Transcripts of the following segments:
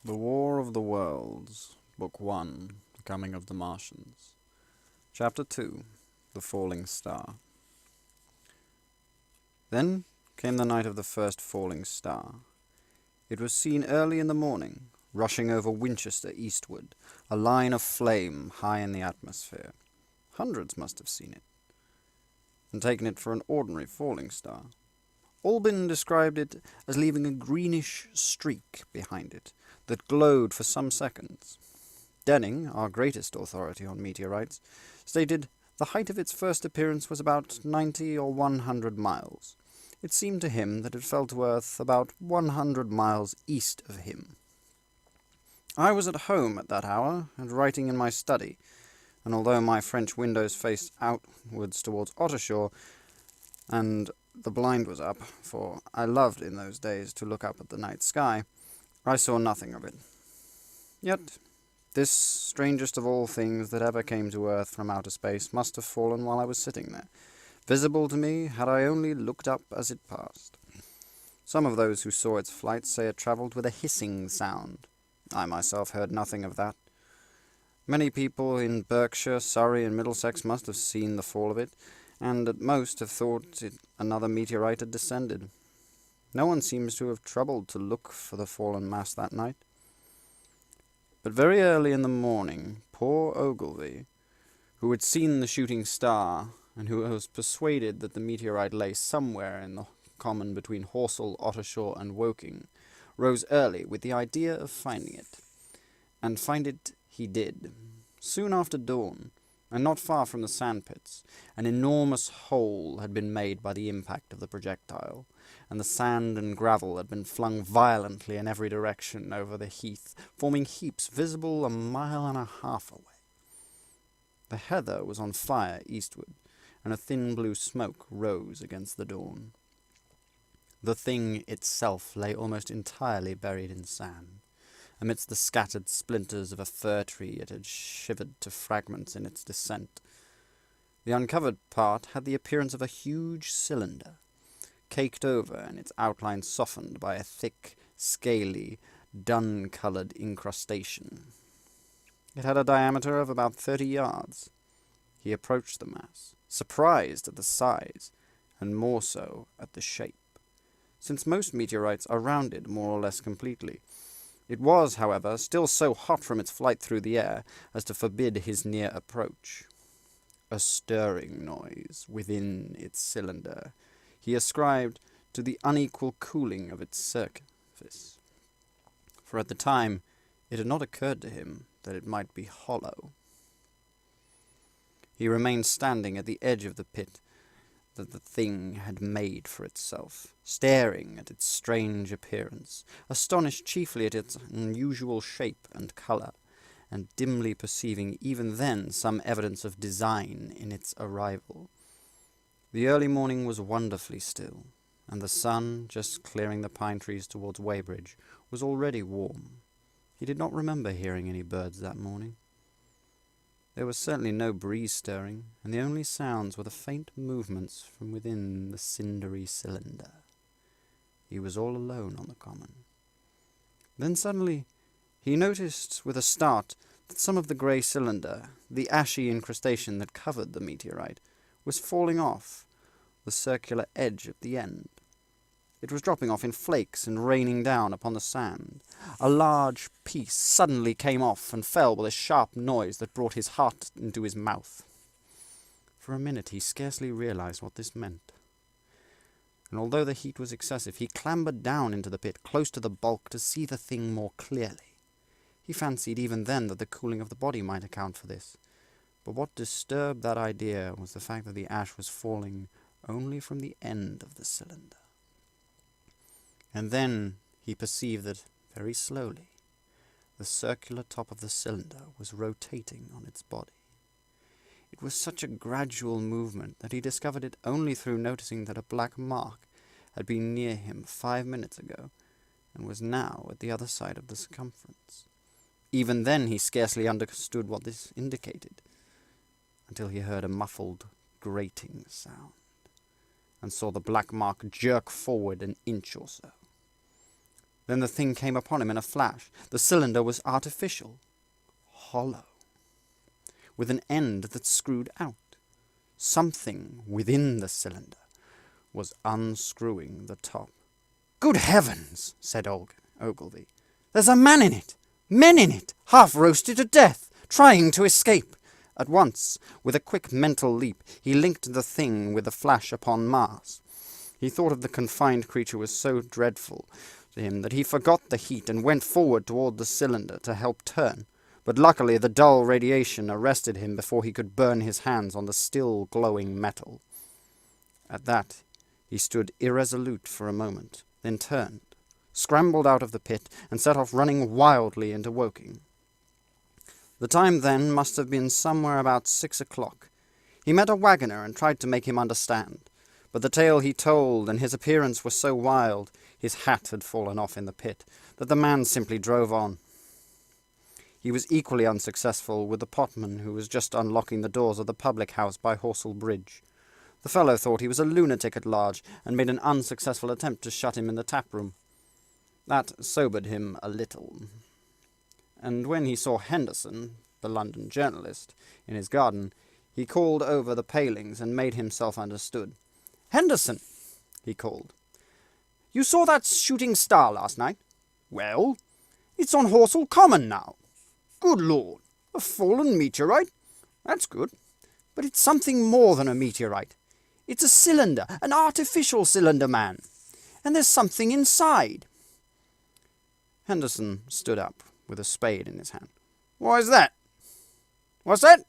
The War of the Worlds, Book 1, The Coming of the Martians. Chapter 2, The Falling Star. Then came the night of the first falling star. It was seen early in the morning, rushing over Winchester eastward, a line of flame high in the atmosphere. Hundreds must have seen it, and taken it for an ordinary falling star. Albin described it as leaving a greenish streak behind it that glowed for some seconds. Denning, our greatest authority on meteorites, stated the height of its first appearance was about 90 or 100 miles. It seemed to him that it fell to Earth about 100 miles east of him. I was at home at that hour and writing in my study, and although my French windows faced outwards towards Ottershaw, and the blind was up, for I loved in those days to look up at the night sky, I saw nothing of it. Yet this strangest of all things that ever came to Earth from outer space must have fallen while I was sitting there, visible to me had I only looked up as it passed. Some of those who saw its flight say it travelled with a hissing sound. I myself heard nothing of that. Many people in Berkshire, Surrey, and Middlesex must have seen the fall of it, and at most have thought it another meteorite had descended. No one seems to have troubled to look for the fallen mass that night. But very early in the morning, poor Ogilvy, who had seen the shooting star, and who was persuaded that the meteorite lay somewhere in the common between Horsell, Ottershaw, and Woking, rose early with the idea of finding it. And find it he did. Soon after dawn, and not far from the sandpits, an enormous hole had been made by the impact of the projectile, and the sand and gravel had been flung violently in every direction over the heath, forming heaps visible a mile and a half away. The heather was on fire eastward, and a thin blue smoke rose against the dawn. The thing itself lay almost entirely buried in sand. Amidst the scattered splinters of a fir tree it had shivered to fragments in its descent. The uncovered part had the appearance of a huge cylinder, caked over and its outline softened by a thick, scaly, dun-coloured incrustation. It had a diameter of about 30 yards. He approached the mass, surprised at the size, and more so at the shape, since most meteorites are rounded more or less completely. It was, however, still so hot from its flight through the air as to forbid his near approach. A stirring noise within its cylinder he ascribed to the unequal cooling of its surface, for at the time it had not occurred to him that it might be hollow. He remained standing at the edge of the pit that the thing had made for itself, staring at its strange appearance, astonished chiefly at its unusual shape and colour, and dimly perceiving even then some evidence of design in its arrival. The early morning was wonderfully still, and the sun, just clearing the pine trees towards Weybridge, was already warm. He did not remember hearing any birds that morning. There was certainly no breeze stirring, and the only sounds were the faint movements from within the cindery cylinder. He was all alone on the common. Then suddenly he noticed with a start that some of the grey cylinder, the ashy incrustation that covered the meteorite, was falling off the circular edge at the end. It was dropping off in flakes and raining down upon the sand. A large piece suddenly came off and fell with a sharp noise that brought his heart into his mouth. For a minute he scarcely realized what this meant, and although the heat was excessive, he clambered down into the pit close to the bulk to see the thing more clearly. He fancied even then that the cooling of the body might account for this, but what disturbed that idea was the fact that the ash was falling only from the end of the cylinder. And then he perceived that, very slowly, the circular top of the cylinder was rotating on its body. It was such a gradual movement that he discovered it only through noticing that a black mark had been near him 5 minutes ago, and was now at the other side of the circumference. Even then he scarcely understood what this indicated, until he heard a muffled, grating sound, and saw the black mark jerk forward an inch or so. Then the thing came upon him in a flash. The cylinder was artificial, hollow, with an end that screwed out. Something within the cylinder was unscrewing the top. "Good heavens!" said Ogilvy. "There's a man in it! Men in it! Half roasted to death! Trying to escape!" At once, with a quick mental leap, he linked the thing with the flash upon Mars. He thought of the confined creature was so dreadful to him that he forgot the heat and went forward toward the cylinder to help turn. But luckily the dull radiation arrested him before he could burn his hands on the still glowing metal. At that, he stood irresolute for a moment, then turned, scrambled out of the pit, and set off running wildly into Woking. The time then must have been somewhere about 6 o'clock. He met a waggoner and tried to make him understand, but the tale he told and his appearance were so wild, his hat had fallen off in the pit, that the man simply drove on. He was equally unsuccessful with the potman who was just unlocking the doors of the public-house by Horsell Bridge. The fellow thought he was a lunatic at large, and made an unsuccessful attempt to shut him in the tap-room. That sobered him a little. And when he saw Henderson, the London journalist, in his garden, he called over the palings and made himself understood. "Henderson," he called, "you saw that shooting star last night? Well, it's on Horsell Common now. Good Lord, a fallen meteorite? That's good. But it's something more than a meteorite. It's a cylinder, an artificial cylinder, man. And there's something inside." Henderson stood up, with a spade in his hand. "What is that? What's that?"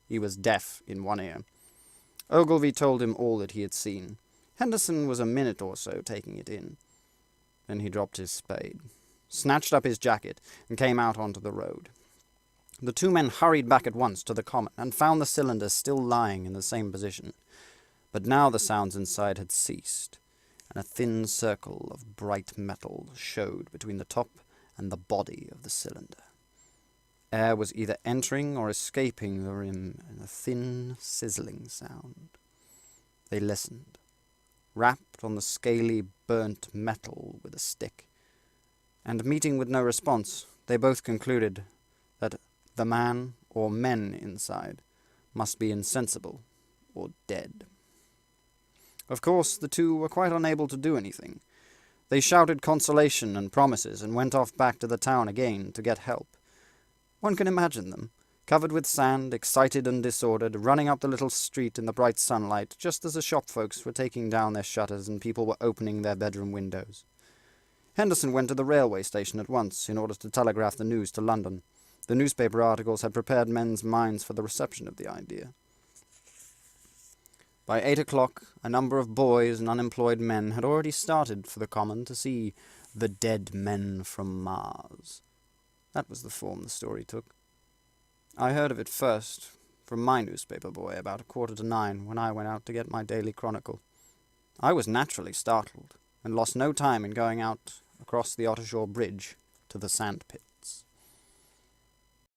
He was deaf in one ear. Ogilvy told him all that he had seen. Henderson was a minute or so taking it in. Then he dropped his spade, snatched up his jacket, and came out onto the road. The two men hurried back at once to the common, and found the cylinder still lying in the same position. But now the sounds inside had ceased, and a thin circle of bright metal showed between the top and the body of the cylinder. Air was either entering or escaping the rim in a thin, sizzling sound. They listened, rapped on the scaly, burnt metal with a stick, and meeting with no response, they both concluded that the man or men inside must be insensible or dead. Of course, the two were quite unable to do anything. They shouted consolation and promises and went off back to the town again to get help. One can imagine them, covered with sand, excited and disordered, running up the little street in the bright sunlight, just as the shop folks were taking down their shutters and people were opening their bedroom windows. Henderson went to the railway station at once in order to telegraph the news to London. The newspaper articles had prepared men's minds for the reception of the idea. By 8 o'clock, a number of boys and unemployed men had already started for the common to see the dead men from Mars. That was the form the story took. I heard of it first from my newspaper boy about 9:15 when I went out to get my daily chronicle. I was naturally startled, and lost no time in going out across the Ottershaw Bridge to the sand pit.